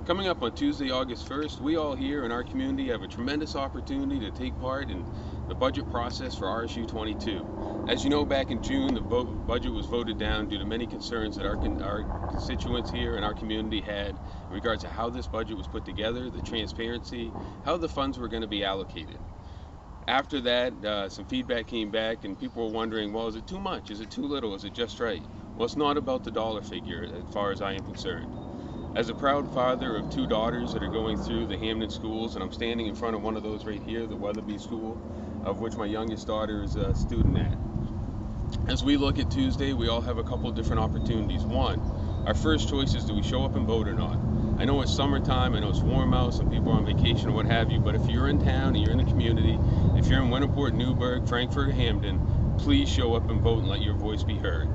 Coming up on Tuesday, August 1st, we all here in our community have a tremendous opportunity to take part in the budget process for RSU 22. As you know, back in June, the budget was voted down due to many concerns that our constituents here in our community had in regards to how this budget was put together, the transparency, how the funds were going to be allocated. After that, some feedback came back and people were wondering, well, is it too much? Is it too little? Is it just right? Well, it's not about the dollar figure as far as I am concerned. As a proud father of two daughters that are going through the Hamden schools, and I'm standing in front of one of those right here, the Weatherby School, of which my youngest daughter is a student at. As we look at Tuesday, we all have a couple different opportunities. One, our first choice is, do we show up and vote or not? I know it's summertime, I know it's warm out, some people are on vacation or what have you, but if you're in town and you're in the community, if you're in Winterport, Newburgh, Frankfort, or Hamden, please show up and vote and let your voice be heard.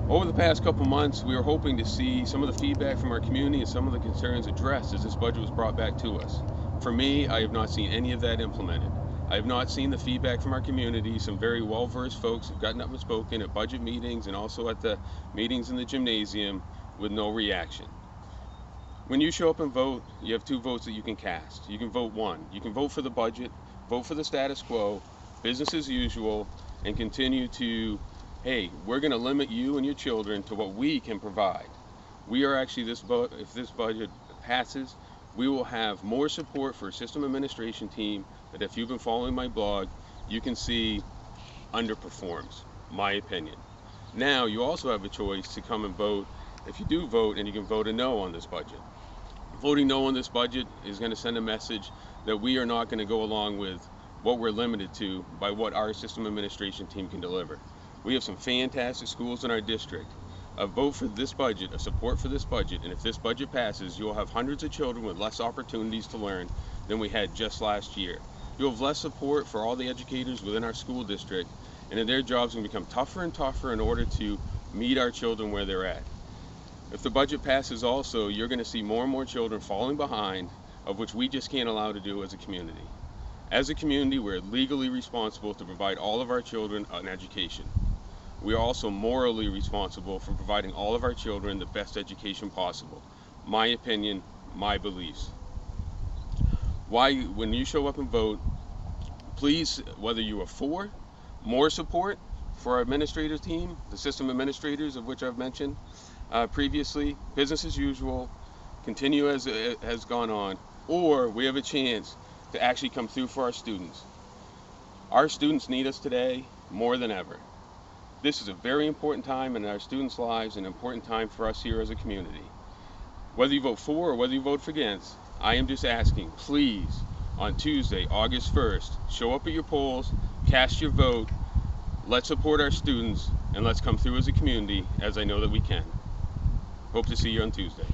Over the past couple months, we were hoping to see some of the feedback from our community and some of the concerns addressed as this budget was brought back to us. For me, I have not seen any of that implemented. I have not seen the feedback from our community. Some very well-versed folks have gotten up and spoken at budget meetings and also at the meetings in the gymnasium with no reaction. When you show up and vote, you have two votes that you can cast. You can vote one. You can vote for the budget, vote for the status quo, business as usual, and continue to, hey, we're going to limit you and your children to what we can provide. We are actually, if this budget passes, we will have more support for a system administration team that, if you've been following my blog, you can see underperforms, my opinion. Now, you also have a choice to come and vote. If you do vote, and you can vote a no on this budget. Voting no on this budget is going to send a message that we are not going to go along with what we're limited to by what our system administration team can deliver. We have some fantastic schools in our district. A vote for this budget, a support for this budget, and if this budget passes, you'll have hundreds of children with less opportunities to learn than we had just last year. You'll have less support for all the educators within our school district, and then their jobs will become tougher and tougher in order to meet our children where they're at. If the budget passes also, you're going to see more and more children falling behind, of which we just can't allow to do as a community. As a community, we're legally responsible to provide all of our children an education. We are also morally responsible for providing all of our children the best education possible. My opinion, my beliefs. When you show up and vote, please, whether you are for more support for our administrative team, the system administrators of which I've mentioned previously, business as usual, continue as it has gone on, or we have a chance to actually come through for our students. Our students need us today more than ever. This is a very important time in our students' lives, an important time for us here as a community. Whether you vote for or whether you vote against, I am just asking, please, on Tuesday, August 1st, show up at your polls, cast your vote, let's support our students, and let's come through as a community, as I know that we can. Hope to see you on Tuesday.